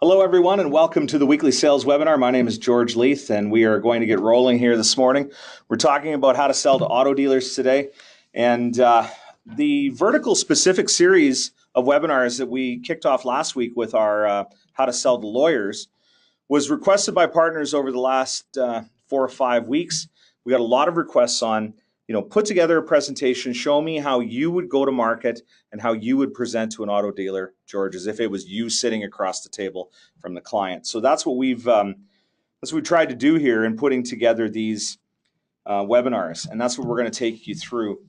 Hello, everyone, and welcome to the weekly sales webinar. My name is George Leith, and we are going to get rolling here this morning. We're talking about how to sell to auto dealers today. And the vertical specific series of webinars that we kicked off last week with our how to sell to lawyers was requested by partners over the last 4 or 5 weeks. We got a lot of requests on, put together a presentation, show me how you would go to market and how you would present to an auto dealer, George, as if it was you sitting across the table from the client. So that's what we've tried to do here in putting together these webinars, and that's what we're going to take you through.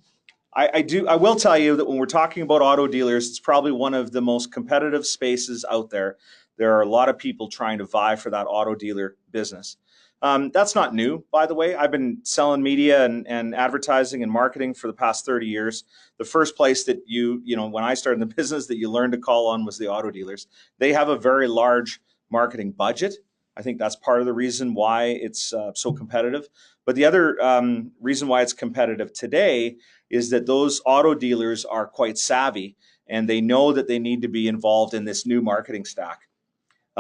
I will tell you that when we're talking about auto dealers, it's probably one of the most competitive spaces out there. There are a lot of people trying to vie for that auto dealer business. That's not new, by the way. I've been selling media and advertising and marketing for the past 30 years. The first place that when I started in the business that you learned to call on was the auto dealers. They have a very large marketing budget. I think that's part of the reason why it's so competitive. But the other reason why it's competitive today is that those auto dealers are quite savvy and they know that they need to be involved in this new marketing stack.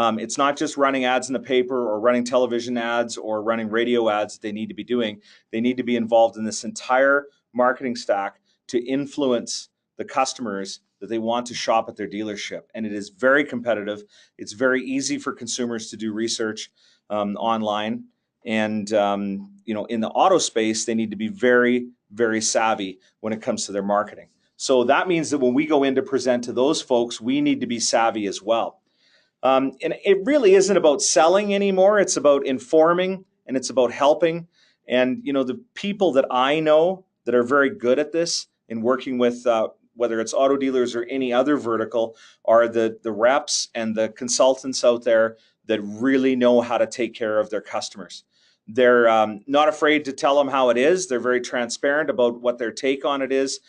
It's not just running ads in the paper or running television ads or running radio ads that they need to be doing. They need to be involved in this entire marketing stack to influence the customers that they want to shop at their dealership. And it is very competitive. It's very easy for consumers to do research online. And in the auto space, they need to be very, very savvy when it comes to their marketing. So that means that when we go in to present to those folks, we need to be savvy as well. And it really isn't about selling anymore. It's about informing and it's about helping. And, the people that I know that are very good at this in working with whether it's auto dealers or any other vertical are the reps and the consultants out there that really know how to take care of their customers. They're not afraid to tell them how it is. They're very transparent about what their take on it is.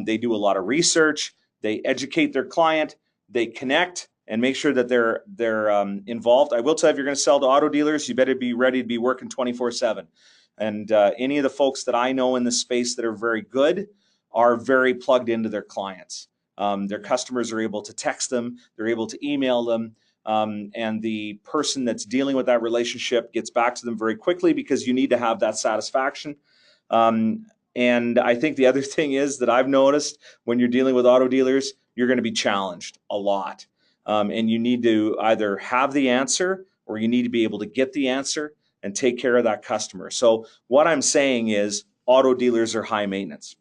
They do a lot of research. They educate their client. They connect and make sure that they're involved. I will tell you, if you're going to sell to auto dealers, you better be ready to be working 24/7. And any of the folks that I know in this space that are very good are very plugged into their clients. Their customers are able to text them, they're able to email them, and the person that's dealing with that relationship gets back to them very quickly because you need to have that satisfaction. And I think the other thing is that I've noticed when you're dealing with auto dealers, you're going to be challenged a lot. And you need to either have the answer or you need to be able to get the answer and take care of that customer. So what I'm saying is auto dealers are high maintenance.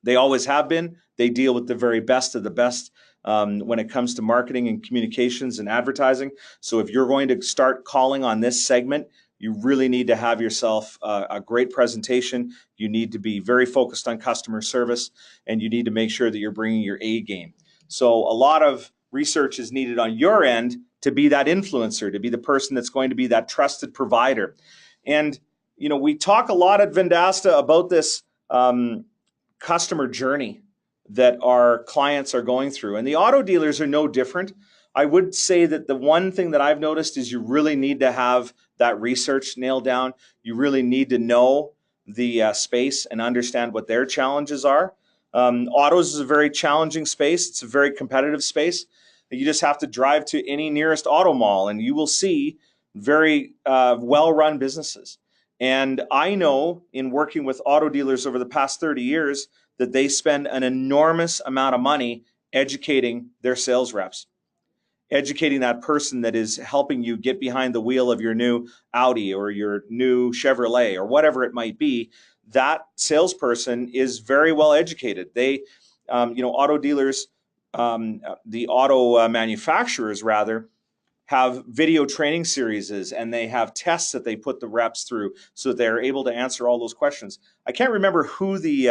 They always have been. They deal with the very best of the best when it comes to marketing and communications and advertising. So if you're going to start calling on this segment, you really need to have yourself a great presentation. You need to be very focused on customer service, and you need to make sure that you're bringing your A game. So a lot of research is needed on your end to be that influencer, to be the person that's going to be that trusted provider. And, we talk a lot at Vendasta about this customer journey that our clients are going through. And the auto dealers are no different. I would say that the one thing that I've noticed is you really need to have that research nailed down. You really need to know the space and understand what their challenges are. Autos is a very challenging space. It's a very competitive space. You just have to drive to any nearest auto mall and you will see very well-run businesses. And I know in working with auto dealers over the past 30 years that they spend an enormous amount of money educating their sales reps, educating that person that is helping you get behind the wheel of your new Audi or your new Chevrolet or whatever it might be. That salesperson is very well educated. They, auto dealers, the auto manufacturers rather, have video training series and they have tests that they put the reps through so that they're able to answer all those questions. I can't remember who the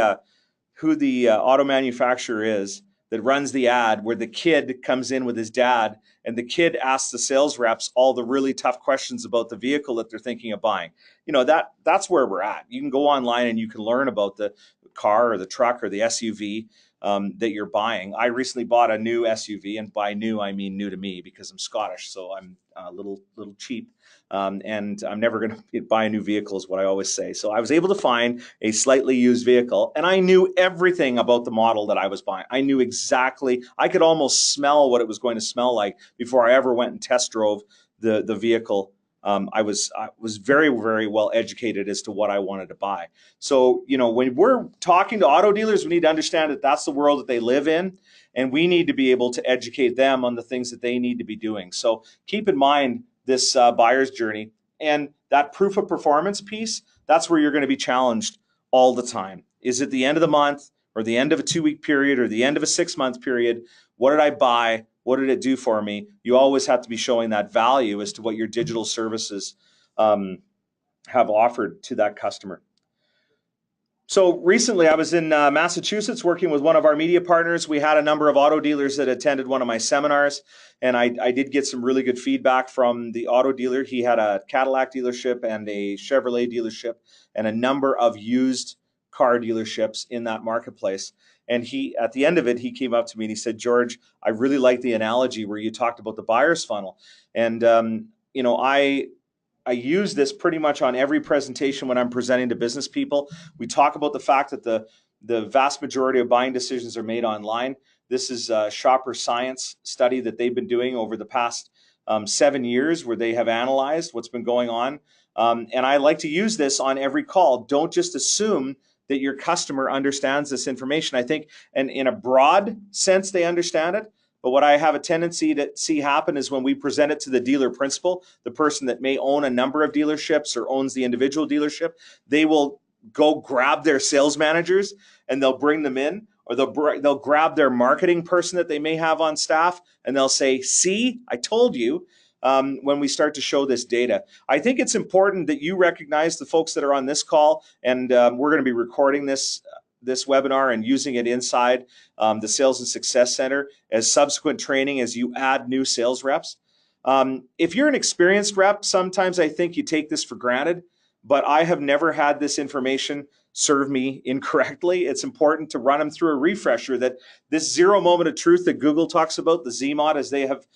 auto manufacturer is that runs the ad where the kid comes in with his dad and the kid asks the sales reps all the really tough questions about the vehicle that they're thinking of buying. That's where we're at. You can go online and you can learn about the car or the truck or the SUV. that you're buying. I recently bought a new SUV, and by new I mean new to me because I'm Scottish, so I'm a little cheap, and I'm never going to buy a new vehicle, is what I always say. So I was able to find a slightly used vehicle, and I knew everything about the model that I was buying. I knew exactly. I could almost smell what it was going to smell like before I ever went and test drove the vehicle. I was very, very well educated as to what I wanted to buy. So, when we're talking to auto dealers, we need to understand that that's the world that they live in, and we need to be able to educate them on the things that they need to be doing. So keep in mind this buyer's journey, and that proof of performance piece, that's where you're going to be challenged all the time. Is it the end of the month or the end of a 2-week period or the end of a 6-month period? What did I buy? What did it do for me? You always have to be showing that value as to what your digital services have offered to that customer. So recently I was in Massachusetts working with one of our media partners. We had a number of auto dealers that attended one of my seminars, and I did get some really good feedback from the auto dealer. He had a Cadillac dealership and a Chevrolet dealership and a number of used car dealerships in that marketplace. And at the end of it, he came up to me and he said, "George, I really like the analogy where you talked about the buyer's funnel." And I use this pretty much on every presentation when I'm presenting to business people. We talk about the fact that the vast majority of buying decisions are made online. This is a shopper science study that they've been doing over the past 7 years, where they have analyzed what's been going on. And I like to use this on every call. Don't just assume that your customer understands this information. I think, and in a broad sense, they understand it. But what I have a tendency to see happen is when we present it to the dealer principal, the person that may own a number of dealerships or owns the individual dealership, they will go grab their sales managers and they'll bring them in, or they'll grab their marketing person that they may have on staff, and they'll say, "See, I told you." When we start to show this data, I think it's important that you recognize the folks that are on this call, and we're going to be recording this webinar and using it inside the Sales and Success Center as subsequent training as you add new sales reps. If you're an experienced rep, sometimes I think you take this for granted, but I have never had this information serve me incorrectly. It's important to run them through a refresher that this zero moment of truth that Google talks about, the ZMOD as they have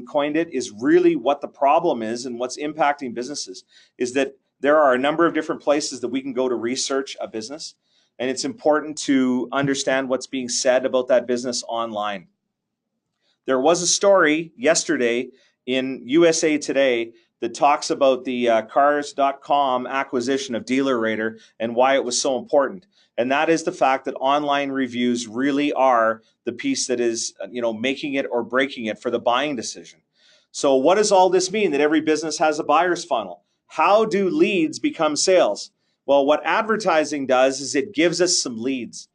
coined it, is really what the problem is, and what's impacting businesses is that there are a number of different places that we can go to research a business. And it's important to understand what's being said about that business online. There was a story yesterday in USA Today that talks about the Cars.com acquisition of DealerRater and why it was so important. And that is the fact that online reviews really are the piece that is, making it or breaking it for the buying decision. So what does all this mean? That every business has a buyer's funnel. How do leads become sales? Well, what advertising does is it gives us some leads.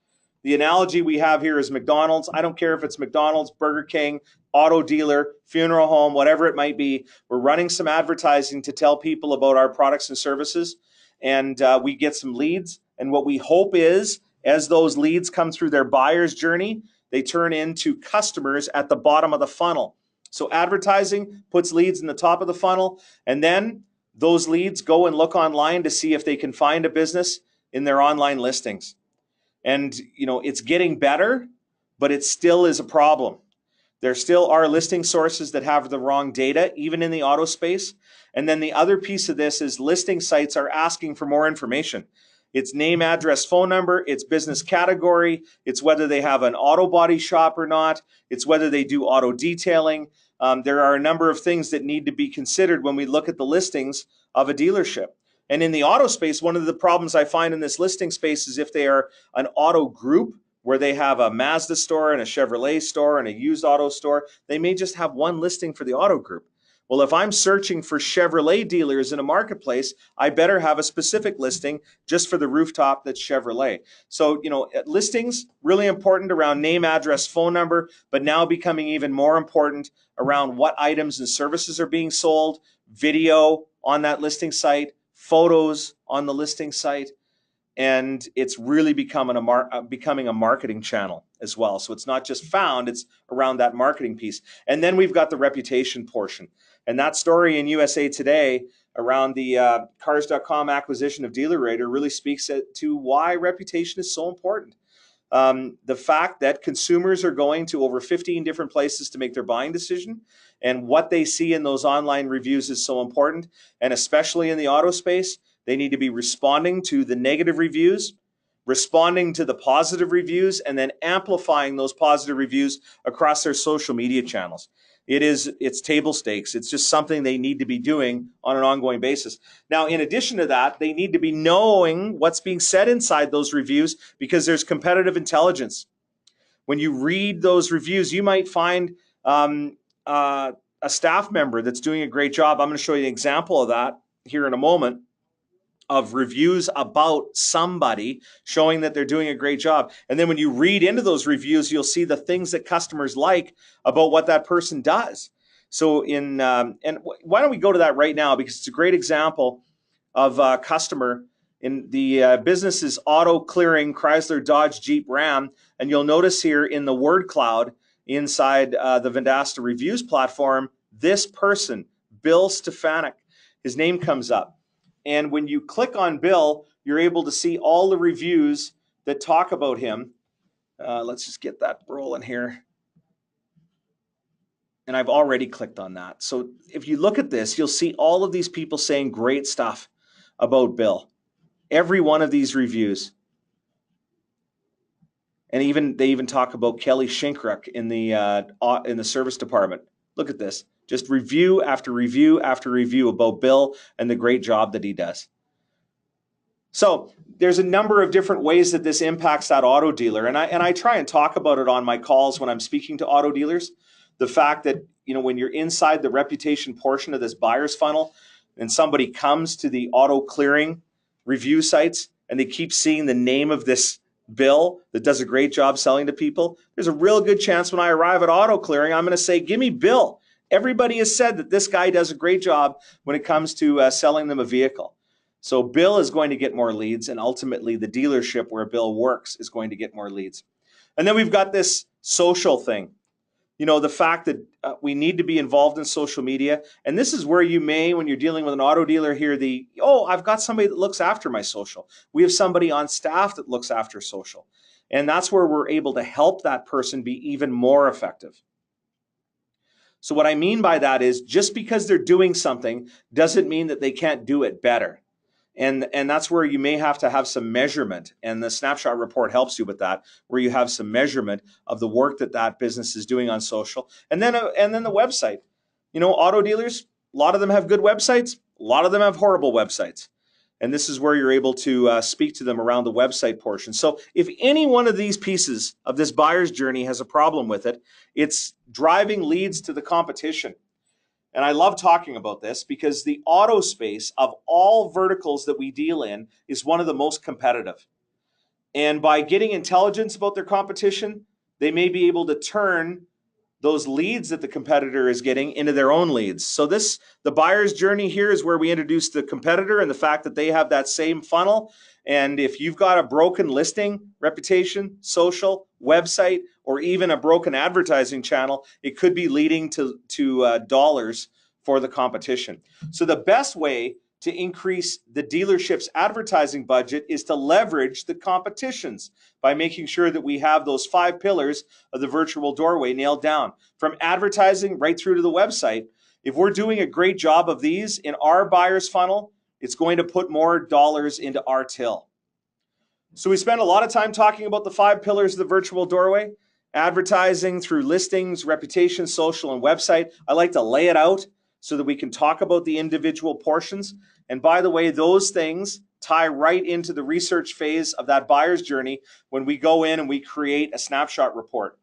The analogy we have here is McDonald's. I don't care if it's McDonald's, Burger King, auto dealer, funeral home, whatever it might be. We're running some advertising to tell people about our products and services, and we get some leads. And what we hope is, as those leads come through their buyer's journey, they turn into customers at the bottom of the funnel. So advertising puts leads in the top of the funnel, and then those leads go and look online to see if they can find a business in their online listings. And, it's getting better, but it still is a problem. There still are listing sources that have the wrong data, even in the auto space. And then the other piece of this is listing sites are asking for more information. It's name, address, phone number, it's business category, it's whether they have an auto body shop or not, it's whether they do auto detailing. There are a number of things that need to be considered when we look at the listings of a dealership. And in the auto space, one of the problems I find in this listing space is if they are an auto group where they have a Mazda store and a Chevrolet store and a used auto store, they may just have one listing for the auto group. Well, if I'm searching for Chevrolet dealers in a marketplace, I better have a specific listing just for the rooftop that's Chevrolet. So, listings, really important around name, address, phone number, but now becoming even more important around what items and services are being sold, video on that listing site, photos on the listing site, and it's really becoming a marketing channel as well. So it's not just found, it's around that marketing piece. And then we've got the reputation portion. And that story in USA Today around the Cars.com acquisition of DealerRater really speaks to why reputation is so important. the fact that consumers are going to over 15 different places to make their buying decision, and what they see in those online reviews is so important. And especially in the auto space, they need to be responding to the negative reviews, responding to the positive reviews, and then amplifying those positive reviews across their social media channels. It's table stakes. It's just something they need to be doing on an ongoing basis. Now, in addition to that, they need to be knowing what's being said inside those reviews, because there's competitive intelligence. When you read those reviews, you might find a staff member that's doing a great job. I'm going to show you an example of that here in a moment, of reviews about somebody showing that they're doing a great job. And then when you read into those reviews, you'll see the things that customers like about what that person does. So and why don't we go to that right now, because it's a great example of a customer. In the business is Auto Clearing, Chrysler, Dodge, Jeep, Ram. And you'll notice here in the word cloud inside the Vendasta Reviews platform, this person, Bill Stefanik, his name comes up. And when you click on Bill, you're able to see all the reviews that talk about him. Let's just get that rolling here. And I've already clicked on that. So if you look at this, you'll see all of these people saying great stuff about Bill. Every one of these reviews. And they even talk about Kelly Shinkruk in the service department. Look at this. Just review after review after review about Bill and the great job that he does. So there's a number of different ways that this impacts that auto dealer. And I try and talk about it on my calls when I'm speaking to auto dealers. The fact that, when you're inside the reputation portion of this buyer's funnel and somebody comes to the auto clearing review sites and they keep seeing the name of this Bill that does a great job selling to people, there's a real good chance when I arrive at auto clearing, I'm going to say, give me Bill. Everybody has said that this guy does a great job when it comes to selling them a vehicle. So Bill is going to get more leads, and ultimately the dealership where Bill works is going to get more leads. And then we've got this social thing. The fact that we need to be involved in social media. And this is where you may, when you're dealing with an auto dealer, hear I've got somebody that looks after my social. We have somebody on staff that looks after social. And that's where we're able to help that person be even more effective. So what I mean by that is, just because they're doing something doesn't mean that they can't do it better. And that's where you may have to have some measurement. And the snapshot report helps you with that, where you have some measurement of the work that business is doing on social. And then the website. Auto dealers, a lot of them have good websites. A lot of them have horrible websites. And this is where you're able to speak to them around the website portion. So if any one of these pieces of this buyer's journey has a problem with it, it's driving leads to the competition. And I love talking about this because the auto space of all verticals that we deal in is one of the most competitive. And by getting intelligence about their competition, they may be able to turn those leads that the competitor is getting into their own leads. So the buyer's journey here is where we introduce the competitor and the fact that they have that same funnel. And if you've got a broken listing, reputation, social, website, or even a broken advertising channel, it could be leading to dollars for the competition. So the best way to increase the dealership's advertising budget is to leverage the competitions by making sure that we have those 5 pillars of the virtual doorway nailed down, from advertising right through to the website. If we're doing a great job of these in our buyer's funnel, it's going to put more dollars into our till. So we spend a lot of time talking about the 5 pillars of the virtual doorway: advertising through listings, reputation, social, and website. I like to lay it out so that we can talk about the individual portions. And by the way, those things tie right into the research phase of that buyer's journey when we go in and we create a snapshot report.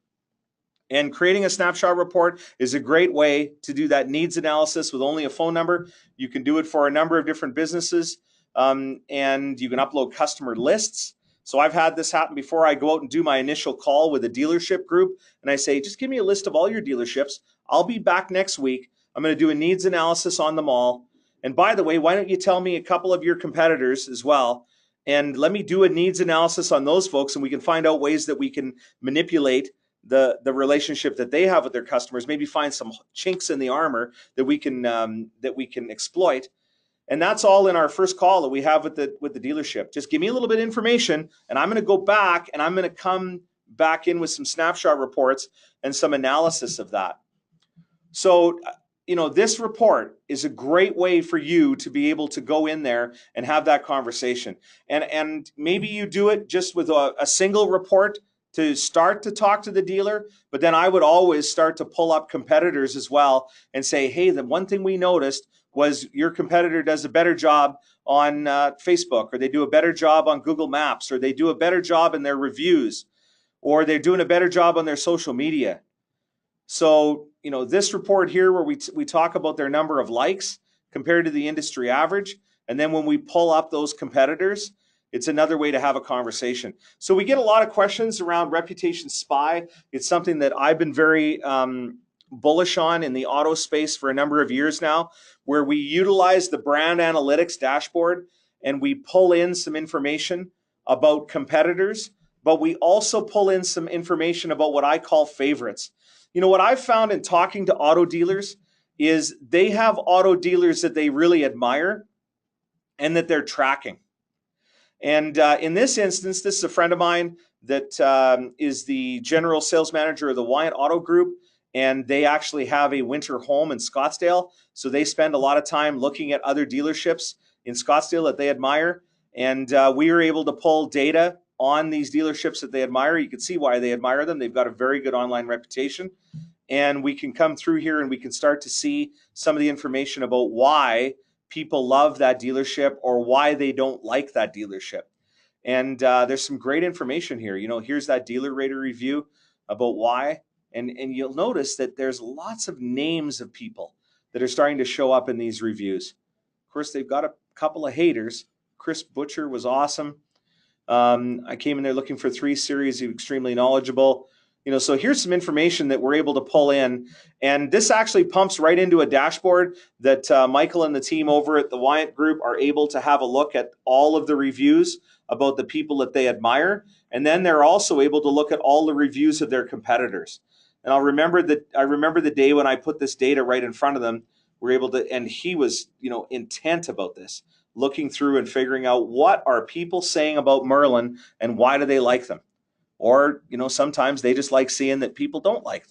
And creating a snapshot report is a great way to do that needs analysis with only a phone number. You can do it for a number of different businesses, and you can upload customer lists. So I've had this happen before. I go out and do my initial call with a dealership group, and I say, just give me a list of all your dealerships. I'll be back next week. I'm going to do a needs analysis on them all. And by the way, why don't you tell me a couple of your competitors as well? And let me do a needs analysis on those folks, and we can find out ways that we can manipulate the relationship that they have with their customers, maybe find some chinks in the armor that we can exploit. And that's all in our first call that we have with the dealership. Just give me a little bit of information, and I'm going to go back and I'm going to come back in with some snapshot reports and some analysis of that. So, this report is a great way for you to be able to go in there and have that conversation. And maybe you do it just with a single report to start to talk to the dealer, but then I would always start to pull up competitors as well and say, hey, the one thing we noticed was your competitor does a better job on Facebook, or they do a better job on Google Maps, or they do a better job in their reviews, or they're doing a better job on their social media. So, this report here where we talk about their number of likes compared to the industry average, and then when we pull up those competitors, it's another way to have a conversation. So we get a lot of questions around Reputation Spy. It's something that I've been very bullish on in the auto space for a number of years now, where we utilize the brand analytics dashboard and we pull in some information about competitors, but we also pull in some information about what I call favorites. What I've found in talking to auto dealers is they have auto dealers that they really admire and that they're tracking. And in this instance, this is a friend of mine that is the general sales manager of the Wyant Auto Group, and they actually have a winter home in Scottsdale. So they spend a lot of time looking at other dealerships in Scottsdale that they admire. And we were able to pull data on these dealerships that they admire. You can see why they admire them. They've got a very good online reputation. And we can come through here and we can start to see some of the information about why people love that dealership or why they don't like that dealership. And there's some great information here. Here's that Dealer Rater review about why. And you'll notice that there's lots of names of people that are starting to show up in these reviews. Of course, they've got a couple of haters. Chris Butcher was awesome. I came in there looking for 3 Series, extremely knowledgeable. So here's some information that we're able to pull in. And this actually pumps right into a dashboard that Michael and the team over at the Wyant Group are able to have a look at all of the reviews about the people that they admire. And then they're also able to look at all the reviews of their competitors. And I remember the day when I put this data right in front of them. We're able to, and he was, intent about this, looking through and figuring out what are people saying about Merlin and why do they like them. Or, sometimes they just like seeing that people don't like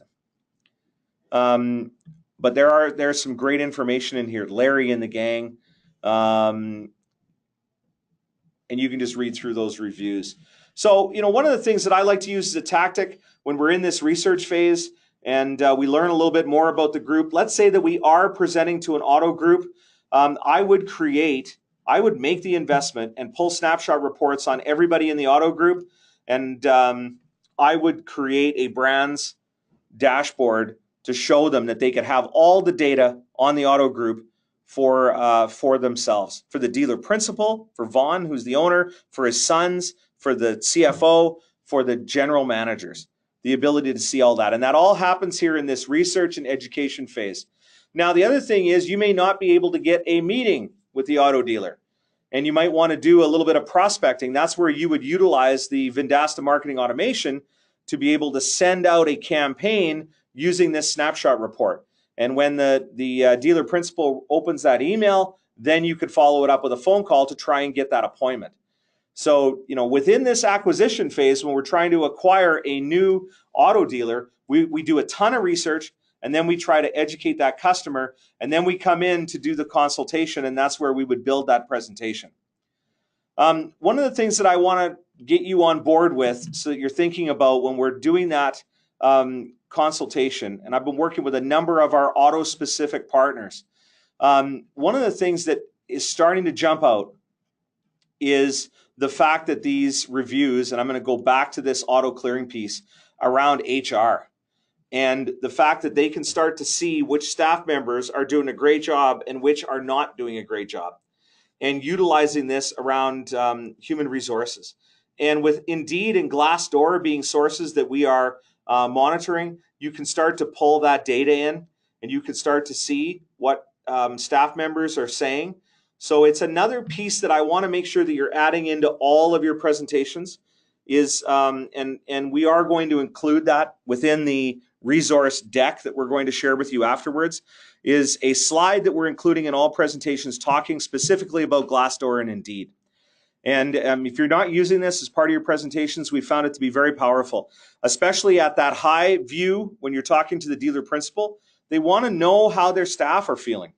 them. But there's some great information in here. Larry and the gang. And you can just read through those reviews. So, one of the things that I like to use as a tactic when we're in this research phase and we learn a little bit more about the group, let's say that we are presenting to an auto group, I would make the investment and pull snapshot reports on everybody in the auto group. And I would create a brands dashboard to show them that they could have all the data on the auto group for themselves, for the dealer principal, for Vaughn, who's the owner, for his sons, for the CFO, for the general managers, the ability to see all that. And that all happens here in this research and education phase. Now, the other thing is you may not be able to get a meeting with the auto dealer. And you might want to do a little bit of prospecting. That's where you would utilize the Vendasta marketing automation to be able to send out a campaign using this snapshot report. And when the dealer principal opens that email, then you could follow it up with a phone call to try and get that appointment. So, within this acquisition phase, when we're trying to acquire a new auto dealer, we do a ton of research. And then we try to educate that customer, and then we come in to do the consultation, and that's where we would build that presentation. One of the things that I want to get you on board with so that you're thinking about when we're doing that consultation, and I've been working with a number of our auto-specific partners, one of the things that is starting to jump out is the fact that these reviews, and I'm going to go back to this auto clearing piece around HR. And the fact that they can start to see which staff members are doing a great job and which are not doing a great job, and utilizing this around human resources. And with Indeed and Glassdoor being sources that we are monitoring, you can start to pull that data in and you can start to see what staff members are saying. So it's another piece that I want to make sure that you're adding into all of your presentations is, and we are going to include that within the resource deck that we're going to share with you afterwards is a slide that we're including in all presentations talking specifically about Glassdoor and Indeed. And if you're not using this as part of your presentations, we found it to be very powerful, especially at that high view when you're talking to the dealer principal. They want to know how their staff are feeling.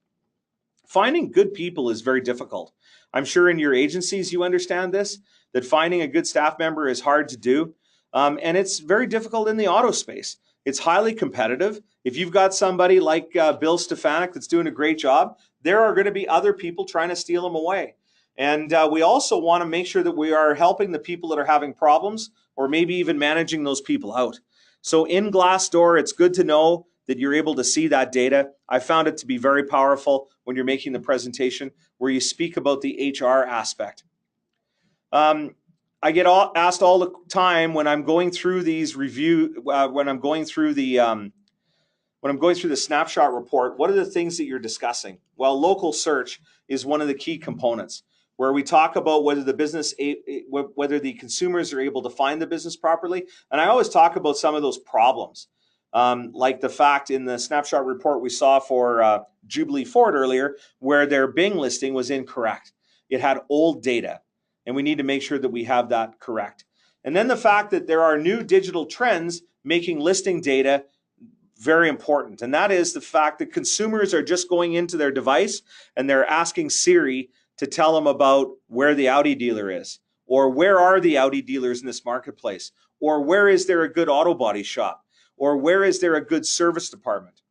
Finding good people is very difficult. I'm sure in your agencies you understand this, that finding a good staff member is hard to do. And it's very difficult in the auto space. It's highly competitive. If you've got somebody like Bill Stefanik that's doing a great job, there are going to be other people trying to steal him away. And we also want to make sure that we are helping the people that are having problems, or maybe even managing those people out. So in Glassdoor, it's good to know that you're able to see that data. I found it to be very powerful when you're making the presentation where you speak about the HR aspect. I get asked all the time when I'm going through these when I'm going through the snapshot report, what are the things that you're discussing? Well, local search is one of the key components, where we talk about whether the consumers are able to find the business properly. And I always talk about some of those problems, like the fact in the snapshot report we saw for Jubilee Ford earlier, where their Bing listing was incorrect. It had old data, and we need to make sure that we have that correct. And then the fact that there are new digital trends making listing data very important. And that is the fact that consumers are just going into their device and they're asking Siri to tell them about where the Audi dealer is, or where are the Audi dealers in this marketplace, or where is there a good auto body shop, or where is there a good service department.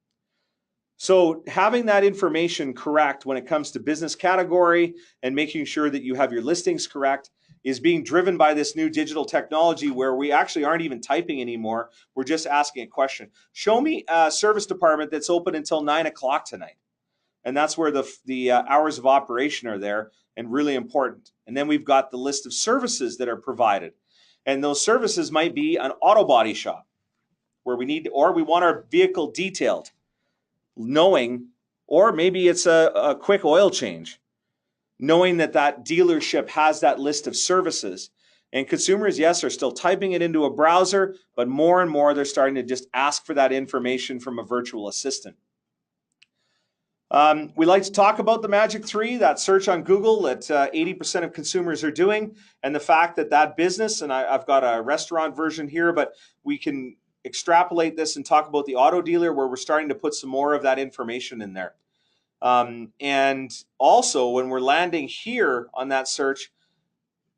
So having that information correct when it comes to business category and making sure that you have your listings correct is being driven by this new digital technology, where we actually aren't even typing anymore. We're just asking a question. Show me a service department that's open until 9 o'clock tonight. And that's where the hours of operation are there, and really important. And then we've got the list of services that are provided. And those services might be an auto body shop where we want our vehicle detailed, or maybe it's a quick oil change, knowing that dealership has that list of services. And consumers, yes, are still typing it into a browser, but more and more they're starting to just ask for that information from a virtual assistant. We like to talk about the Magic 3, that search on Google that 80% of consumers are doing, and the fact that business, and I've got a restaurant version here, but we can extrapolate this and talk about the auto dealer, where we're starting to put some more of that information in there. And also when we're landing here on that search,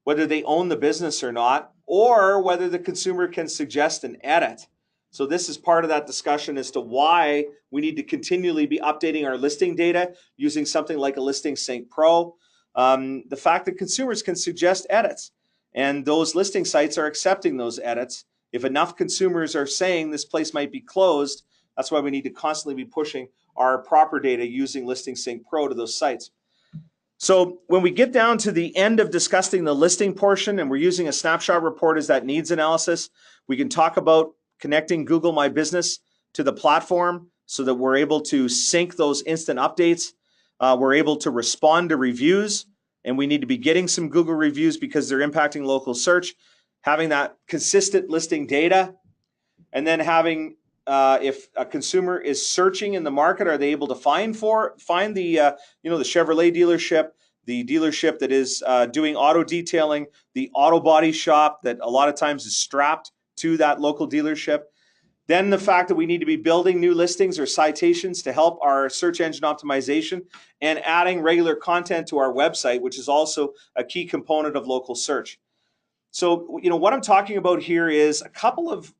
whether they own the business or not, or whether the consumer can suggest an edit. So this is part of that discussion as to why we need to continually be updating our listing data using something like a Listing Sync Pro. The fact that consumers can suggest edits, and those listing sites are accepting those edits. If enough consumers are saying this place might be closed, that's why we need to constantly be pushing our proper data using Listing Sync Pro to those sites. So when we get down to the end of discussing the listing portion, and we're using a snapshot report as that needs analysis, we can talk about connecting Google My Business to the platform so that we're able to sync those instant updates. We're able to respond to reviews, and we need to be getting some Google reviews because they're impacting local search. Having that consistent listing data, and then having if a consumer is searching in the market, are they able to find the the Chevrolet dealership, the dealership that is doing auto detailing, the auto body shop that a lot of times is strapped to that local dealership. Then the fact that we need to be building new listings or citations to help our search engine optimization, and adding regular content to our website, which is also a key component of local search. So, what I'm talking about here is a couple of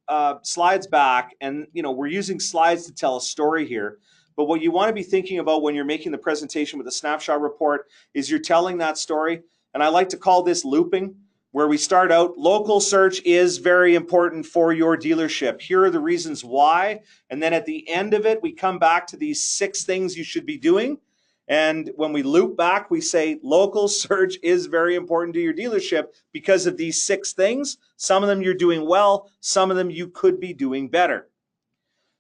slides back, and, we're using slides to tell a story here. But what you want to be thinking about when you're making the presentation with a snapshot report is you're telling that story. And I like to call this looping, where we start out, local search is very important for your dealership. Here are the reasons why. And then at the end of it, we come back to these 6 things you should be doing. And when we loop back, we say local search is very important to your dealership because of these 6 things. Some of them you're doing well, some of them you could be doing better.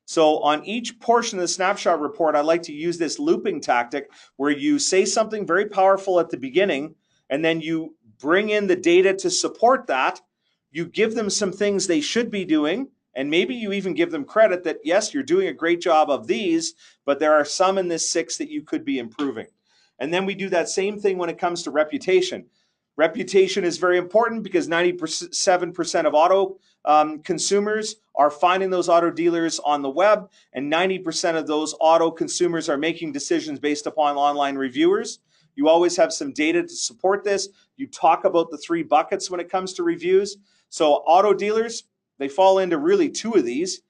So on each portion of the snapshot report, I like to use this looping tactic where you say something very powerful at the beginning, and then you bring in the data to support that. You give them some things they should be doing, And maybe you even give them credit that, yes, you're doing a great job of these, but there are some in this 6 that you could be improving. And then we do that same thing when it comes to reputation. Reputation is very important because 97% of auto consumers are finding those auto dealers on the web, and 90% of those auto consumers are making decisions based upon online reviewers. You always have some data to support this. You talk about the 3 buckets when it comes to reviews. So auto dealers, they fall into really 2 of these.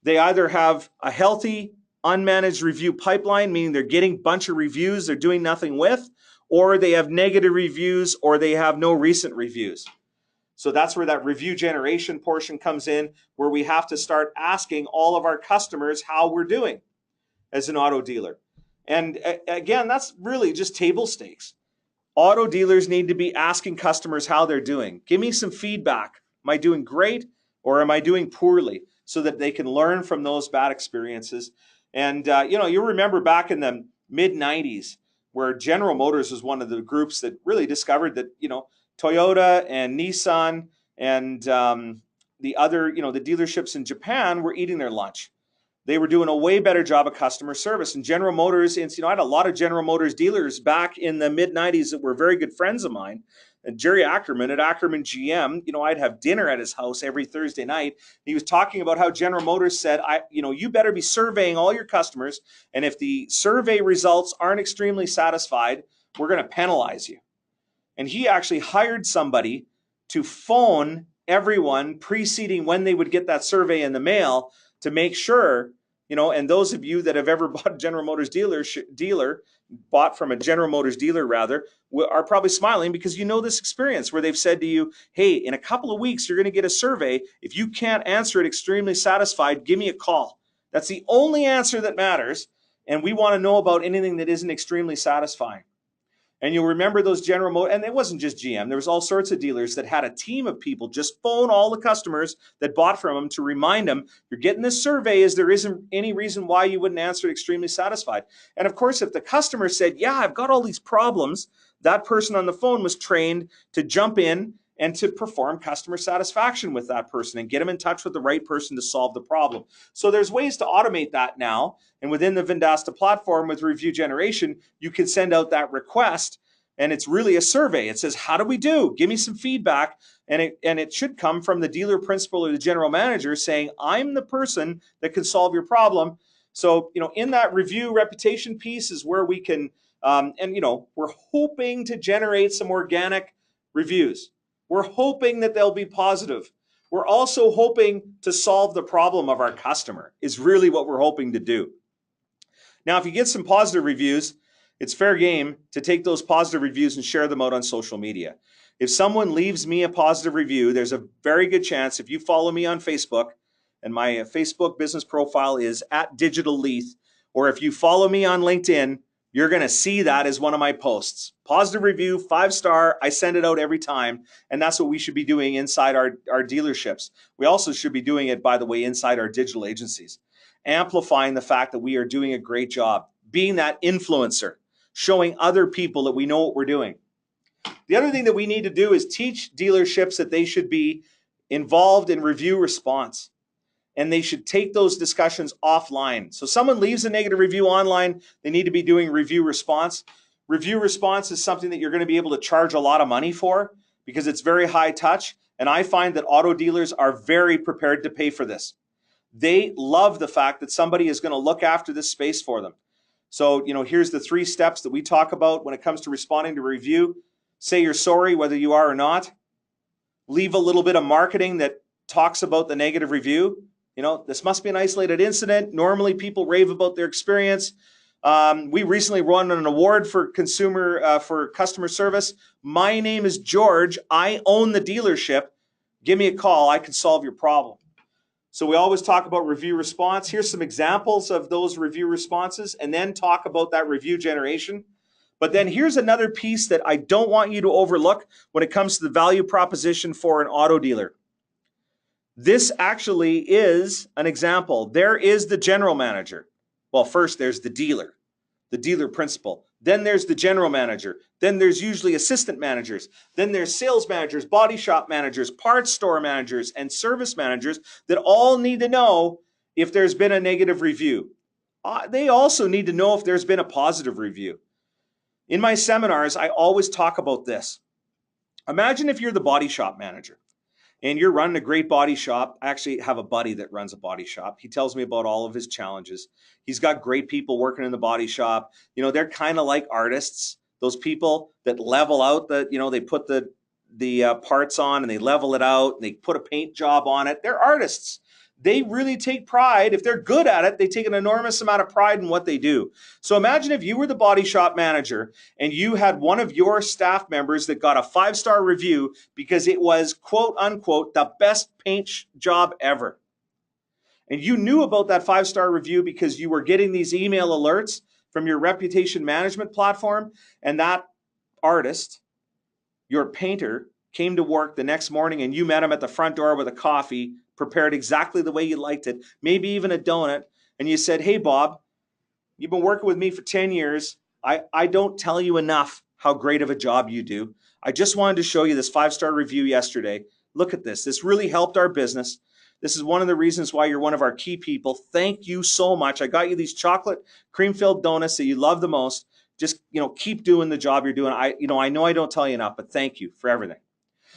They either have a healthy, unmanaged review pipeline, meaning they're getting a bunch of reviews they're doing nothing with, or they have negative reviews, or they have no recent reviews. So that's where that review generation portion comes in, where we have to start asking all of our customers how we're doing as an auto dealer. And again, that's really just table stakes. Auto dealers need to be asking customers how they're doing. Give me some feedback. Am I doing great or am I doing poorly? So that they can learn from those bad experiences. And you remember back in the mid-90s where General Motors was one of the groups that really discovered that, Toyota and Nissan and the other, the dealerships in Japan were eating their lunch. They were doing a way better job of customer service. And General Motors, I had a lot of General Motors dealers back in the mid-90s that were very good friends of mine. And Jerry Ackerman at Ackerman GM, I'd have dinner at his house every Thursday night. He was talking about how General Motors said, you better be surveying all your customers. And if the survey results aren't extremely satisfied, we're going to penalize you. And he actually hired somebody to phone everyone preceding when they would get that survey in the mail to make sure, and those of you that have ever bought a General Motors bought from a General Motors dealer rather, are probably smiling because you know this experience where they've said to you, hey, in a couple of weeks, you're going to get a survey. If you can't answer it extremely satisfied, give me a call. That's the only answer that matters. And we want to know about anything that isn't extremely satisfying. And you'll remember those General Motors, and it wasn't just GM. There was all sorts of dealers that had a team of people just phone all the customers that bought from them to remind them, you're getting this survey as there isn't any reason why you wouldn't answer it extremely satisfied. And of course, if the customer said, yeah, I've got all these problems, that person on the phone was trained to jump in and to perform customer satisfaction with that person and get them in touch with the right person to solve the problem. So there's ways to automate that now. And within the Vendasta platform with review generation, you can send out that request and it's really a survey. It says, how do we do? Give me some feedback. And it should come from the dealer principal or the general manager saying, I'm the person that can solve your problem. So, in that review reputation piece is where we can, we're hoping to generate some organic reviews. We're hoping that they'll be positive. We're also hoping to solve the problem of our customer is really what we're hoping to do. Now, if you get some positive reviews, it's fair game to take those positive reviews and share them out on social media. If someone leaves me a positive review, there's a very good chance if you follow me on Facebook, and my Facebook business profile is @DigitalLeith, or if you follow me on LinkedIn, you're going to see that as one of my posts. Positive review, 5-star, I send it out every time, and that's what we should be doing inside our dealerships. We also should be doing it, by the way, inside our digital agencies, amplifying the fact that we are doing a great job, being that influencer, showing other people that we know what we're doing. The other thing that we need to do is teach dealerships that they should be involved in review response. And they should take those discussions offline. So someone leaves a negative review online, they need to be doing review response. Review response is something that you're going to be able to charge a lot of money for because it's very high touch. And I find that auto dealers are very prepared to pay for this. They love the fact that somebody is going to look after this space for them. So, here's the 3 steps that we talk about when it comes to responding to review. Say you're sorry, whether you are or not. Leave a little bit of marketing that talks about the negative review. This must be an isolated incident. Normally people rave about their experience. We recently won an award for customer service. My name is George. I own the dealership. Give me a call. I can solve your problem. So we always talk about review response. Here's some examples of those review responses, and then talk about that review generation. But then here's another piece that I don't want you to overlook when it comes to the value proposition for an auto dealer. This actually is an example. There is the general manager. Well, first there's the dealer. the dealer principal. Then there's the general manager. Then there's usually assistant managers. Then there's sales managers, body shop managers, parts store managers, and service managers that all need to know if there's been a negative review. They also need to know if there's been a positive review. In my seminars, I always talk about this. Imagine if you're the body shop manager and you're running a great body shop. I actually have a buddy that runs a body shop. He tells me about all of his challenges. He's got great people working in the body shop. You know, they're kind of like artists. Those people that level out they put the parts on and they level it out and they put a paint job on it. They're artists. They really take pride. If they're good at it, they take an enormous amount of pride in what they do. So imagine if you were the body shop manager and you had one of your staff members that got a 5-star review because it was, quote unquote, the best paint job ever. And you knew about that 5-star review because you were getting these email alerts from your reputation management platform, and that artist, your painter, came to work the next morning and you met him at the front door with a coffee, prepared exactly the way you liked it, maybe even a donut, and you said, "Hey, Bob, you've been working with me for 10 years. I don't tell you enough how great of a job you do. I just wanted to show you this 5-star review yesterday. Look at this. This really helped our business. This is one of the reasons why you're one of our key people. Thank you so much. I got you these chocolate cream-filled donuts that you love the most. Just, keep doing the job you're doing. I know I don't tell you enough, but thank you for everything."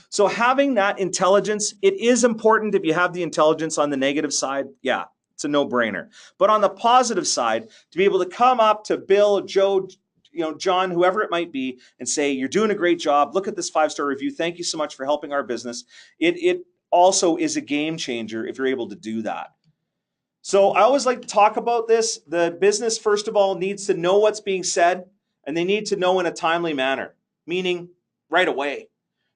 So having that intelligence, it is important if you have the intelligence on the negative side. Yeah, it's a no-brainer. But on the positive side, to be able to come up to Bill, Joe, John, whoever it might be, and say, "You're doing a great job. Look at this 5-star review. Thank you so much for helping our business." It also is a game changer if you're able to do that. So I always like to talk about this. The business, first of all, needs to know what's being said, and they need to know in a timely manner, meaning right away.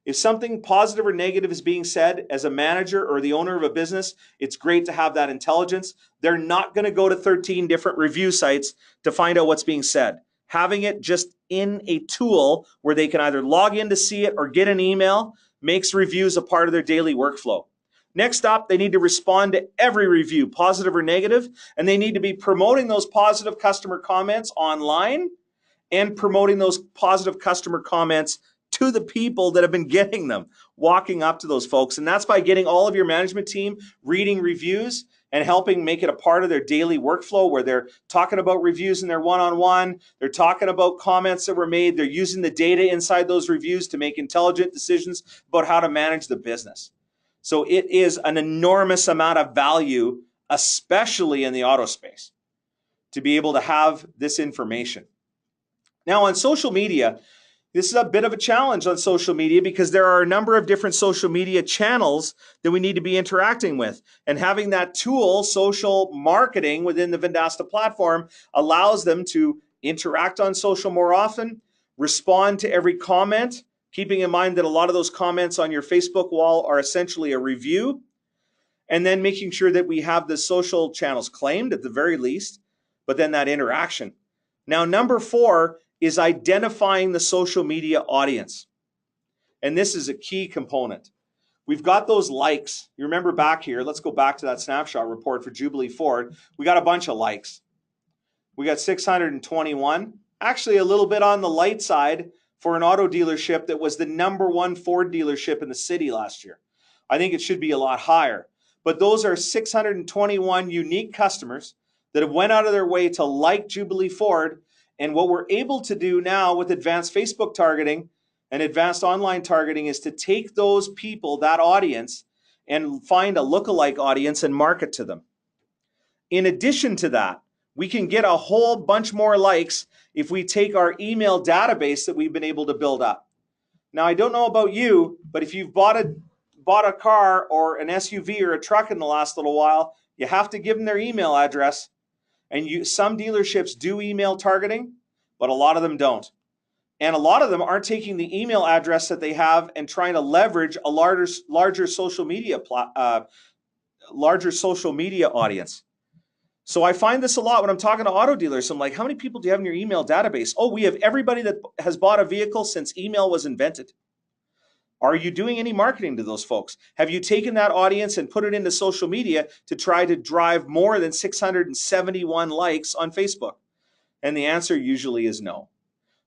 If something positive or negative is being said as a manager or the owner of a business, it's great to have that intelligence. They're not going to go to 13 different review sites to find out what's being said. Having it just in a tool where they can either log in to see it or get an email makes reviews a part of their daily workflow. Next up, they need to respond to every review, positive or negative, and they need to be promoting those positive customer comments online and promoting those positive customer comments to the people that have been getting them, walking up to those folks. And that's by getting all of your management team reading reviews and helping make it a part of their daily workflow where they're talking about reviews in their one-on-one. They're talking about comments that were made. They're using the data inside those reviews to make intelligent decisions about how to manage the business. So it is an enormous amount of value, especially in the auto space, to be able to have this information. Now on social media, this is a bit of a challenge on social media because there are a number of different social media channels that we need to be interacting with. And having that tool, social marketing, within the Vendasta platform allows them to interact on social more often, respond to every comment, keeping in mind that a lot of those comments on your Facebook wall are essentially a review, and then making sure that we have the social channels claimed at the very least, but then that interaction. Now, number 4 is identifying the social media audience. And this is a key component. We've got those likes. You remember back here, let's go back to that snapshot report for Jubilee Ford. We got a bunch of likes. We got 621. Actually, a little bit on the light side for an auto dealership that was the #1 Ford dealership in the city last year. I think it should be a lot higher. But those are 621 unique customers that have went out of their way to like Jubilee Ford. And what we're able to do now with advanced Facebook targeting and advanced online targeting is to take those people, that audience, and find a lookalike audience and market to them. In addition to that, we can get a whole bunch more likes if we take our email database that we've been able to build up. Now, I don't know about you, but if you've bought a car or an SUV or a truck in the last little while, you have to give them their email address. And some dealerships do email targeting, but a lot of them don't. And a lot of them aren't taking the email address that they have and trying to leverage a larger social media audience. So I find this a lot when I'm talking to auto dealers. I'm like, how many people do you have in your email database? Oh, we have everybody that has bought a vehicle since email was invented. Are you doing any marketing to those folks? Have you taken that audience and put it into social media to try to drive more than 671 likes on Facebook? And the answer usually is no.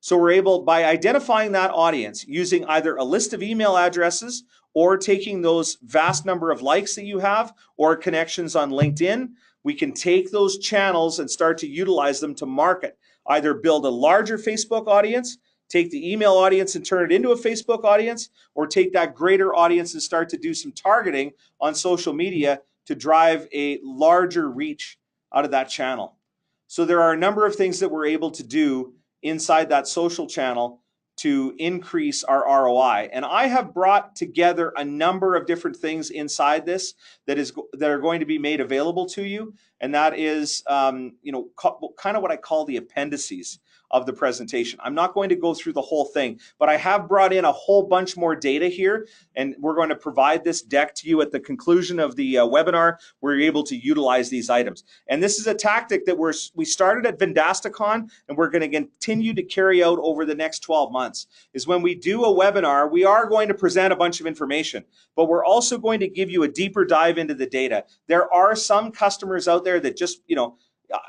So we're able, by identifying that audience, using either a list of email addresses or taking those vast number of likes that you have or connections on LinkedIn, we can take those channels and start to utilize them to market. Either build a larger Facebook audience, take the email audience and turn it into a Facebook audience, or take that greater audience and start to do some targeting on social media to drive a larger reach out of that channel. So there are a number of things that we're able to do inside that social channel to increase our ROI. And I have brought together a number of different things inside this that are going to be made available to you. And that is, kind of what I call the appendices of the presentation. I'm not going to go through the whole thing, but I have brought in a whole bunch more data here, and we're going to provide this deck to you at the conclusion of the webinar where you're able to utilize these items. And this is a tactic that we started at VendastaCon, and we're going to continue to carry out over the next 12 months, is when we do a webinar, we are going to present a bunch of information, but we're also going to give you a deeper dive into the data. There are some customers out there that just,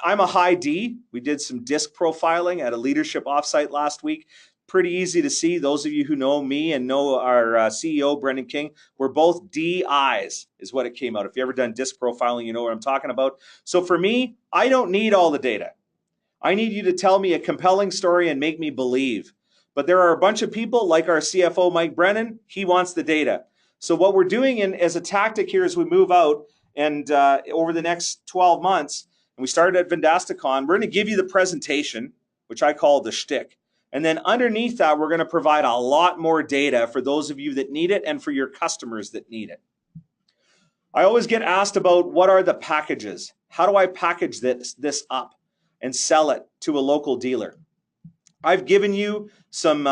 I'm a high D. We did some disc profiling at a leadership offsite last week. Pretty easy to see. Those of you who know me and know our CEO, Brendan King, we're both DIs is what it came out. If you ever done disc profiling, you know what I'm talking about. So for me, I don't need all the data. I need you to tell me a compelling story and make me believe. But there are a bunch of people like our CFO, Mike Brennan. He wants the data. So what we're doing as a tactic here as we move out and over the next 12 months, and we started at VendastaCon, we're going to give you the presentation, which I call the shtick. And then underneath that, we're going to provide a lot more data for those of you that need it and for your customers that need it. I always get asked about what are the packages? How do I package this up and sell it to a local dealer? I've given you some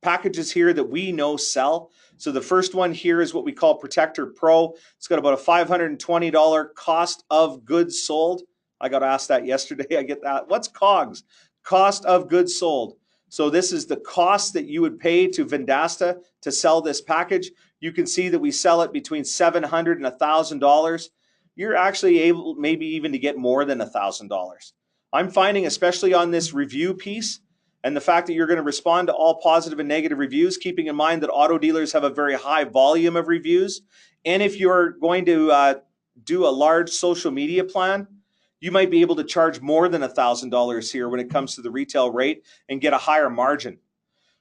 packages here that we know sell. So the first one here is what we call Protector Pro. It's got about a $520 cost of goods sold. I got asked that yesterday. I get that. What's COGS? Cost of goods sold. So this is the cost that you would pay to Vendasta to sell this package. You can see that we sell it between $700 and $1,000. You're actually able maybe even to get more than $1,000. I'm finding, especially on this review piece, and the fact that you're going to respond to all positive and negative reviews, keeping in mind that auto dealers have a very high volume of reviews. And if you're going to do a large social media plan, you might be able to charge more than $1,000 here when it comes to the retail rate and get a higher margin.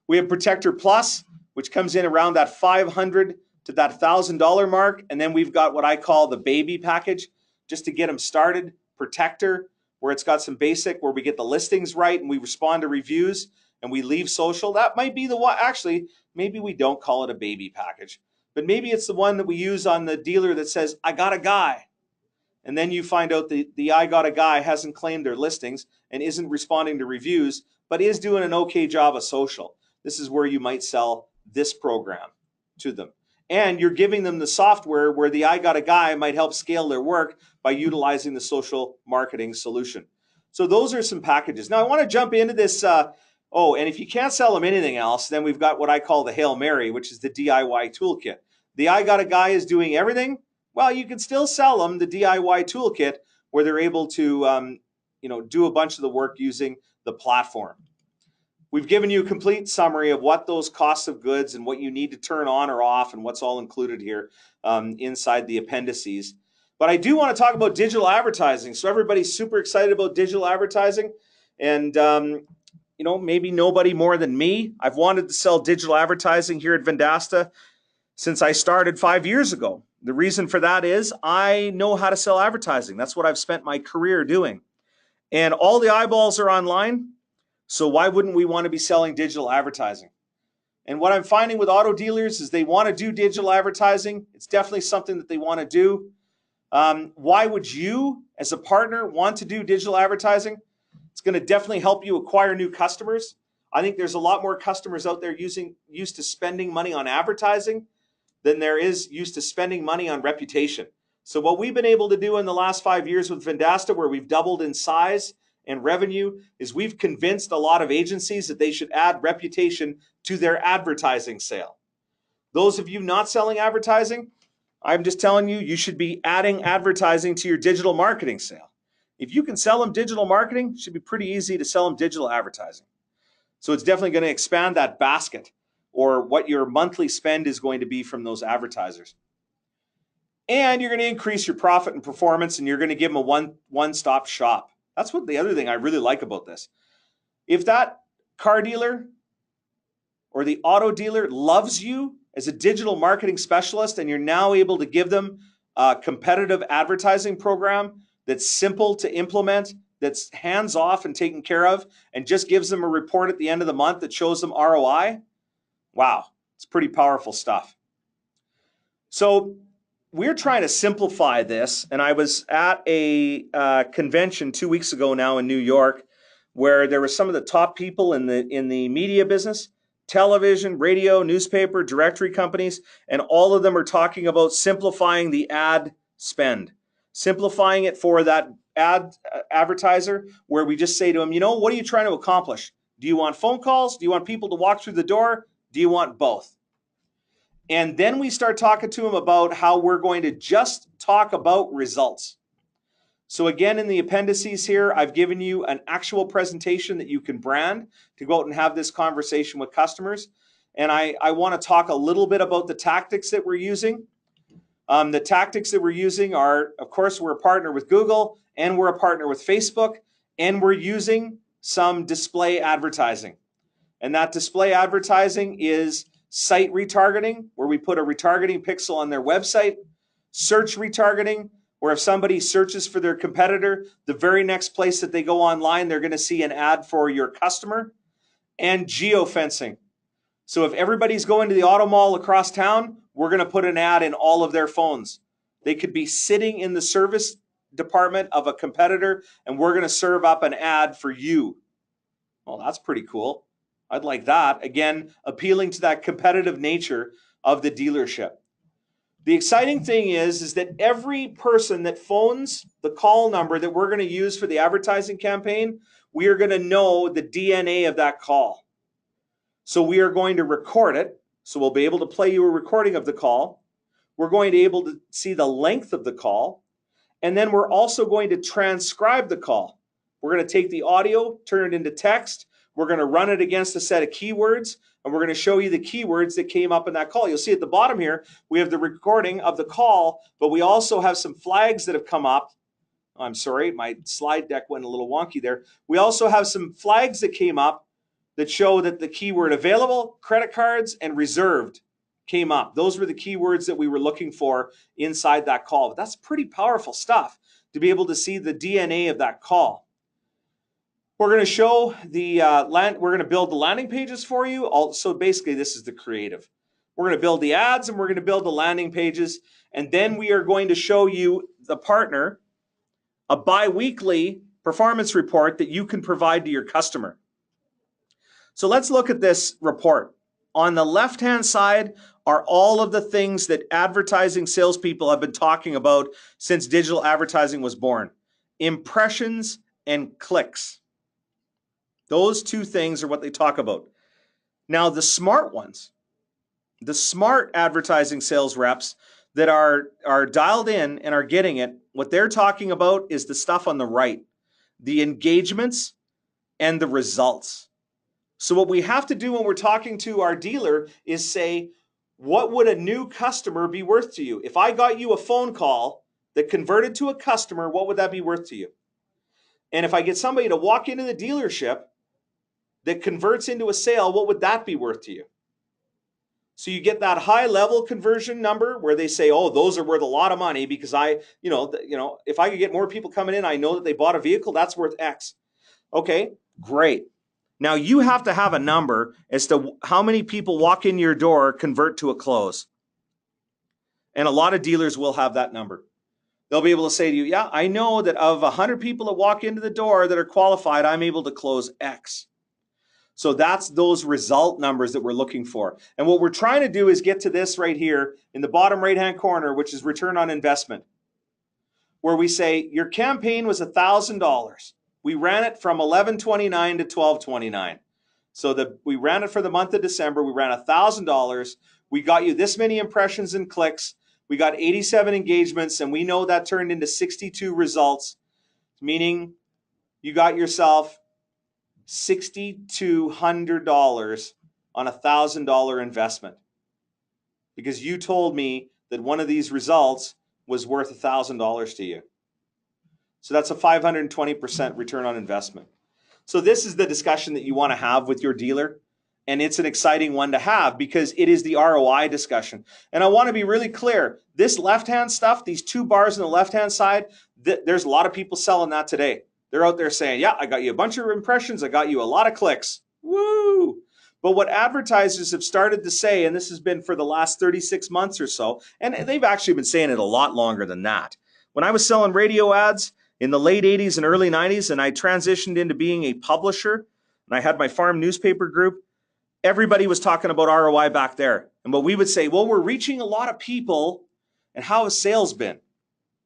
We have Protector Plus, which comes in around that $500 to that $1,000 mark. And then we've got what I call the baby package, just to get them started. Protector, where it's got some basic, where we get the listings right and we respond to reviews and we leave social. That might be the one. Actually, maybe we don't call it a baby package, but maybe it's the one that we use on the dealer that says, I got a guy. And then you find out the I got a guy hasn't claimed their listings and isn't responding to reviews, but is doing an okay job of social. This is where you might sell this program to them. And you're giving them the software where the I got a guy might help scale their work by utilizing the social marketing solution. So those are some packages. Now I want to jump into this. And if you can't sell them anything else, then we've got what I call the Hail Mary, which is the DIY toolkit. The I got a guy is doing everything. Well, you can still sell them the DIY toolkit where they're able to do a bunch of the work using the platform. We've given you a complete summary of what those costs of goods and what you need to turn on or off and what's all included here inside the appendices. But I do want to talk about digital advertising. So everybody's super excited about digital advertising. And, maybe nobody more than me. I've wanted to sell digital advertising here at Vendasta since I started 5 years ago. The reason for that is I know how to sell advertising. That's what I've spent my career doing. And all the eyeballs are online. So why wouldn't we want to be selling digital advertising? And what I'm finding with auto dealers is they want to do digital advertising. It's definitely something that they want to do. Why would you, as a partner, want to do digital advertising? It's going to definitely help you acquire new customers. I think there's a lot more customers out there used to spending money on advertising than there is used to spending money on reputation. So what we've been able to do in the last 5 years with Vendasta, where we've doubled in size and revenue, is we've convinced a lot of agencies that they should add reputation to their advertising sale. Those of you not selling advertising, I'm just telling you, you should be adding advertising to your digital marketing sale. If you can sell them digital marketing, it should be pretty easy to sell them digital advertising. So it's definitely going to expand that basket or what your monthly spend is going to be from those advertisers. And you're going to increase your profit and performance, and you're going to give them a one-stop shop. That's what the other thing I really like about this. If that car dealer or the auto dealer loves you as a digital marketing specialist, and you're now able to give them a competitive advertising program that's simple to implement, that's hands-off and taken care of, and just gives them a report at the end of the month that shows them ROI, wow, it's pretty powerful stuff. So we're trying to simplify this, and I was at a convention 2 weeks ago now in New York, where there were some of the top people in the media business, television, radio, newspaper, directory companies, and all of them are talking about simplifying the ad spend, simplifying it for that advertiser, where we just say to them, you know, what are you trying to accomplish? Do you want phone calls? Do you want people to walk through the door? Do you want both? And then we start talking to them about how we're going to just talk about results. So again, in the appendices here, I've given you an actual presentation that you can brand to go out and have this conversation with customers. And I want to talk a little bit about the tactics that we're using. The tactics that we're using are, of course, we're a partner with Google, and we're a partner with Facebook, and we're using some display advertising. And that display advertising is site retargeting, where we put a retargeting pixel on their website, search retargeting, where if somebody searches for their competitor, the very next place that they go online, they're going to see an ad for your customer, and geofencing. So if everybody's going to the auto mall across town, we're going to put an ad in all of their phones. They could be sitting in the service department of a competitor, and we're going to serve up an ad for you. Well, that's pretty cool. I'd like that. Again, appealing to that competitive nature of the dealership. The exciting thing is that every person that phones the call number that we're going to use for the advertising campaign, we are going to know the DNA of that call. So we are going to record it. So we'll be able to play you a recording of the call. We're going to be able to see the length of the call. And then we're also going to transcribe the call. We're going to take the audio, turn it into text. We're going to run it against a set of keywords, and we're going to show you the keywords that came up in that call. You'll see at the bottom here, we have the recording of the call, but we also have some flags that have come up. I'm sorry, my slide deck went a little wonky there. We also have some flags that came up that show that the keyword available, credit cards, and reserved came up. Those were the keywords that we were looking for inside that call. But that's pretty powerful stuff to be able to see the DNA of that call. We're going to show the we're going to build the landing pages for you. So basically, this is the creative. We're going to build the ads, and we're going to build the landing pages, and then we are going to show you, the partner, a bi-weekly performance report that you can provide to your customer. So let's look at this report. On the left-hand side are all of the things that advertising salespeople have been talking about since digital advertising was born. Impressions and clicks. Those two things are what they talk about. Now, the smart ones, the smart advertising sales reps that are dialed in and are getting it, what they're talking about is the stuff on the right, the engagements and the results. So what we have to do when we're talking to our dealer is say, what would a new customer be worth to you? If I got you a phone call that converted to a customer, what would that be worth to you? And if I get somebody to walk into the dealership that converts into a sale, what would that be worth to you? So you get that high level conversion number where they say, oh, those are worth a lot of money because if I could get more people coming in, I know that they bought a vehicle, that's worth X. Okay, great. Now you have to have a number as to how many people walk in your door, convert to a close. And a lot of dealers will have that number. They'll be able to say to you, yeah, I know that of 100 people that walk into the door that are qualified, I'm able to close X. So that's those result numbers that we're looking for. And what we're trying to do is get to this right here in the bottom right-hand corner, which is return on investment, where we say your campaign was $1,000. We ran it from 11/29 to 12/29. So we ran it for the month of December. We ran $1,000. We got you this many impressions and clicks. We got 87 engagements, and we know that turned into 62 results. meaning you got yourself $6,200 on a $1,000 investment because you told me that one of these results was worth $1,000 to you. So that's a 520% return on investment. So this is the discussion that you want to have with your dealer. And it's an exciting one to have because it is the ROI discussion. And I want to be really clear. This left-hand stuff, these two bars on the left-hand side, there's a lot of people selling that today. They're out there saying, yeah, I got you a bunch of impressions. I got you a lot of clicks. Woo! But what advertisers have started to say, and this has been for the last 36 months or so, and they've actually been saying it a lot longer than that. When I was selling radio ads in the late 80s and early 90s, and I transitioned into being a publisher, and I had my farm newspaper group, everybody was talking about ROI back there. And what we would say, well, we're reaching a lot of people, and how has sales been?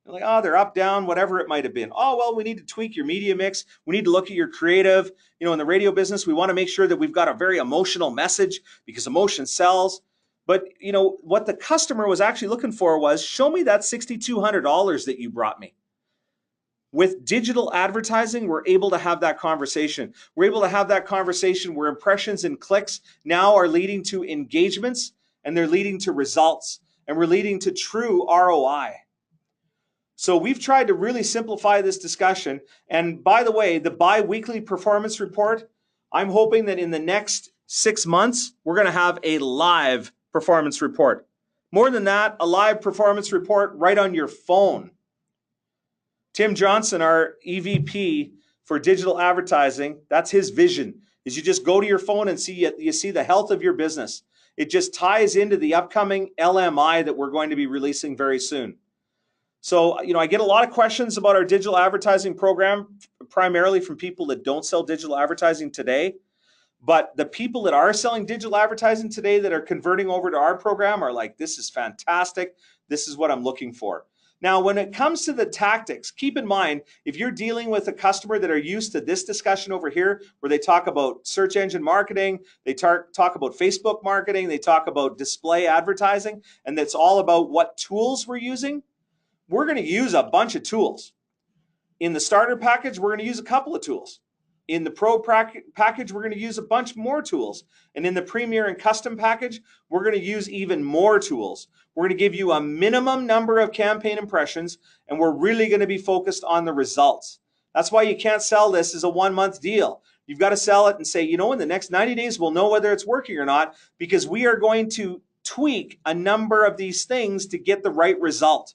They're like, oh, they're up, down, whatever it might have been. Oh, well, we need to tweak your media mix. We need to look at your creative. You know, in the radio business, we want to make sure that we've got a very emotional message because emotion sells. But, you know, what the customer was actually looking for was, show me that $6,200 that you brought me. With digital advertising, we're able to have that conversation. We're able to have that conversation where impressions and clicks now are leading to engagements, and they're leading to results, and we're leading to true ROI. So we've tried to really simplify this discussion. And by the way, the bi-weekly performance report, I'm hoping that in the next 6 months, we're going to have a live performance report. More than that, a live performance report right on your phone. Tim Johnson, our EVP for digital advertising, that's his vision, is you just go to your phone and you see the health of your business. It just ties into the upcoming LMI that we're going to be releasing very soon. So, you know, I get a lot of questions about our digital advertising program, primarily from people that don't sell digital advertising today. But the people that are selling digital advertising today that are converting over to our program are like, this is fantastic. This is what I'm looking for. Now, when it comes to the tactics, keep in mind, if you're dealing with a customer that are used to this discussion over here, where they talk about search engine marketing, they talk about Facebook marketing, they talk about display advertising, and it's all about what tools we're using, we're going to use a bunch of tools. In the starter package, we're going to use a couple of tools. In the pro package, we're going to use a bunch more tools. And in the premier and custom package, we're going to use even more tools. We're going to give you a minimum number of campaign impressions, and we're really going to be focused on the results. That's why you can't sell this as a 1-month deal. You've got to sell it and say, you know, in the next 90 days, we'll know whether it's working or not, because we are going to tweak a number of these things to get the right result.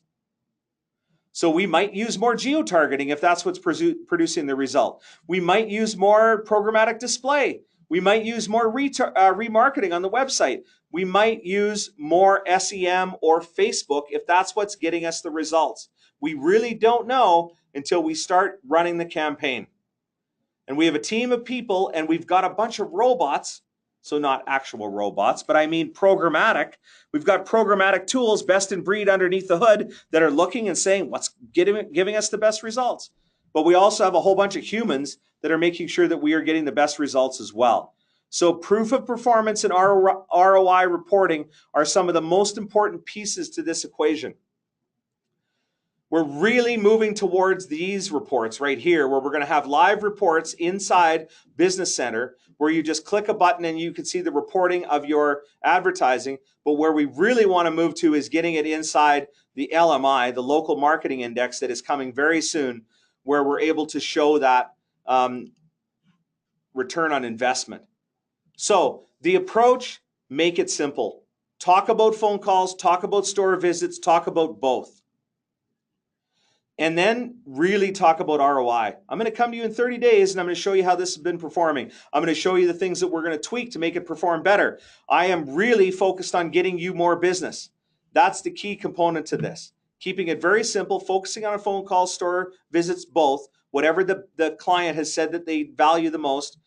So we might use more geo-targeting if that's what's producing the result. We might use more programmatic display. We might use more remarketing on the website. We might use more SEM or Facebook if that's what's getting us the results. We really don't know until we start running the campaign. And we have a team of people, and we've got a bunch of robots. So not actual robots, but I mean programmatic. We've got programmatic tools, best in breed underneath the hood, that are looking and saying what's giving us the best results. But we also have a whole bunch of humans that are making sure that we are getting the best results as well. So proof of performance and ROI reporting are some of the most important pieces to this equation. We're really moving towards these reports right here, where we're going to have live reports inside Business Center, where you just click a button and you can see the reporting of your advertising. But where we really want to move to is getting it inside the LMI, the Local Marketing Index, that is coming very soon, where we're able to show that return on investment. So the approach, make it simple. Talk about phone calls, talk about store visits, talk about both. And then really talk about ROI. I'm going to come to you in 30 days and I'm going to show you how this has been performing. I'm going to show you the things that we're going to tweak to make it perform better. I am really focused on getting you more business. That's the key component to this. Keeping it very simple, focusing on a phone call, store visits, both, whatever the client has said that they value the most.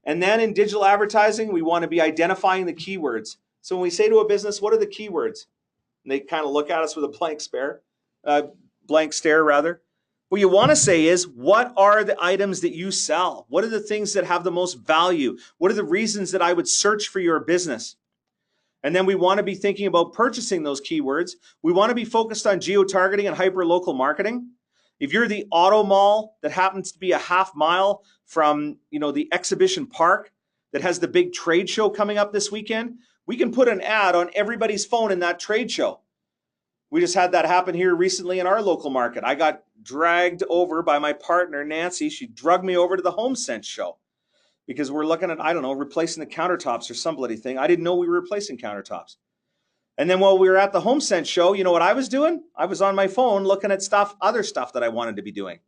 And then in digital advertising, we want to be identifying the keywords. So when we say to a business, what are the keywords? And they kind of look at us with a blank stare. What you want to say is, what are the items that you sell? What are the things that have the most value? What are the reasons that I would search for your business? And then we want to be thinking about purchasing those keywords. We want to be focused on geo-targeting and hyper-local marketing. If you're the auto mall that happens to be a half mile from, the exhibition park that has the big trade show coming up this weekend, we can put an ad on everybody's phone in that trade show. We just had that happen here recently in our local market. I got dragged over by my partner, Nancy. She drugged me over to the HomeSense show because we're looking at, replacing the countertops or some bloody thing. I didn't know we were replacing countertops. And then while we were at the HomeSense show, you know what I was doing? I was on my phone looking at other stuff that I wanted to be doing.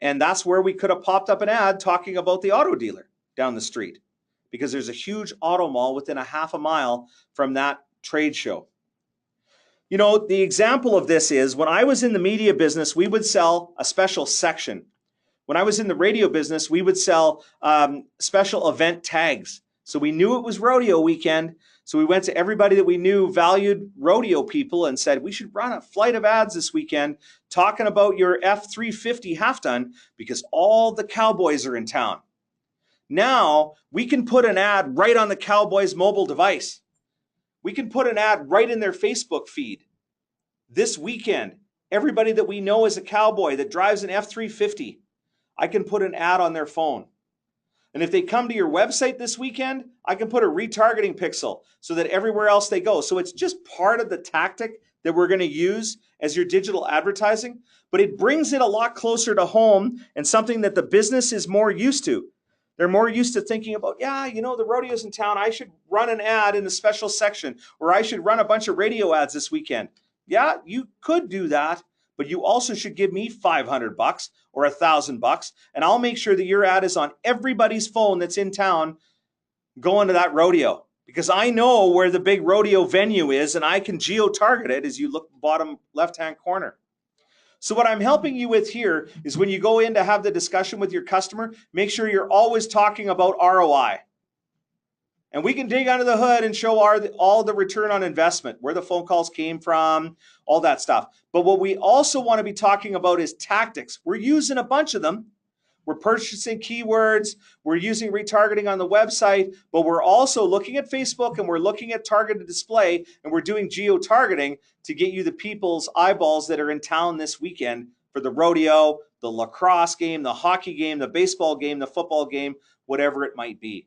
And that's where we could have popped up an ad talking about the auto dealer down the street, because there's a huge auto mall within a half a mile from that trade show. The example of this is when I was in the media business, we would sell a special section. When I was in the radio business, we would sell special event tags. So we knew it was rodeo weekend. So we went to everybody that we knew valued rodeo people and said, we should run a flight of ads this weekend talking about your F-350 half ton because all the cowboys are in town. Now we can put an ad right on the cowboys' mobile device. We can put an ad right in their Facebook feed. This weekend, everybody that we know is a cowboy that drives an F-350, I can put an ad on their phone. And if they come to your website this weekend, I can put a retargeting pixel so that everywhere else they go. So it's just part of the tactic that we're going to use as your digital advertising, but it brings it a lot closer to home and something that the business is more used to. They're more used to thinking about, the rodeo's in town. I should run an ad in the special section, or I should run a bunch of radio ads this weekend. Yeah, you could do that, but you also should give me $500 or $1,000, and I'll make sure that your ad is on everybody's phone that's in town going to that rodeo, because I know where the big rodeo venue is, and I can geo-target it as you look bottom left-hand corner. So what I'm helping you with here is when you go in to have the discussion with your customer, make sure you're always talking about ROI. And we can dig under the hood and show all the return on investment, where the phone calls came from, all that stuff. But what we also want to be talking about is tactics. We're using a bunch of them. We're purchasing keywords. We're using retargeting on the website, but we're also looking at Facebook and we're looking at targeted display, and we're doing geo-targeting to get you the people's eyeballs that are in town this weekend for the rodeo, the lacrosse game, the hockey game, the baseball game, the football game, whatever it might be.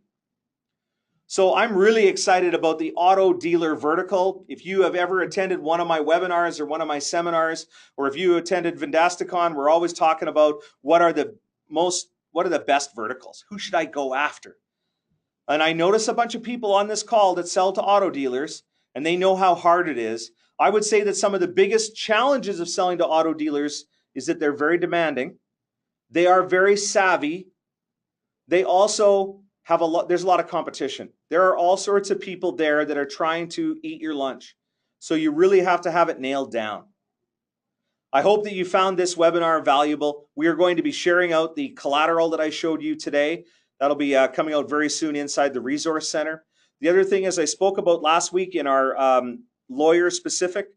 So I'm really excited about the auto dealer vertical. If you have ever attended one of my webinars or one of my seminars, or if you attended Vendasticon, we're always talking about what are the best verticals? Who should I go after? And I notice a bunch of people on this call that sell to auto dealers, and they know how hard it is. I would say that some of the biggest challenges of selling to auto dealers is that they're very demanding. They are very savvy. They also have there's a lot of competition. There are all sorts of people there that are trying to eat your lunch. So you really have to have it nailed down. I hope that you found this webinar valuable. We are going to be sharing out the collateral that I showed you today. That'll be coming out very soon inside the Resource Center. The other thing, as I spoke about last week in our lawyer-specific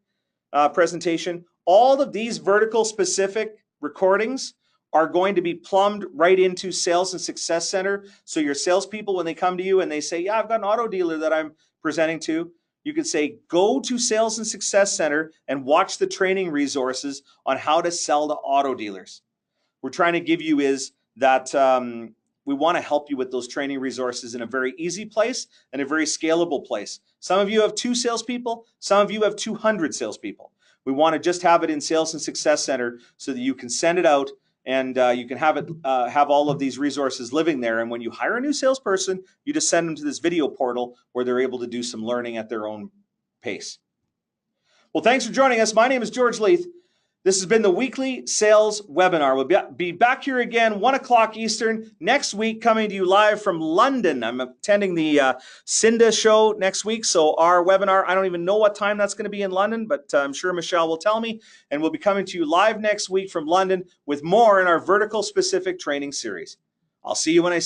presentation, all of these vertical-specific recordings are going to be plumbed right into Sales and Success Center. So your salespeople, when they come to you and they say, yeah, I've got an auto dealer that I'm presenting to, you could say, go to Sales and Success Center and watch the training resources on how to sell to auto dealers. We're trying to give you is that we want to help you with those training resources in a very easy place and a very scalable place. Some of you have 2 salespeople, some of you have 200 salespeople. We want to just have it in Sales and Success Center so that you can send it out and you can have all of these resources living there. And when you hire a new salesperson, you just send them to this video portal where they're able to do some learning at their own pace. Well, thanks for joining us. My name is George Leith. This has been the weekly sales webinar. We'll be back here again, 1 o'clock Eastern, next week, coming to you live from London. I'm attending the Cinda show next week, so our webinar, I don't even know what time that's going to be in London, but I'm sure Michelle will tell me, and we'll be coming to you live next week from London with more in our vertical specific training series. I'll see you when I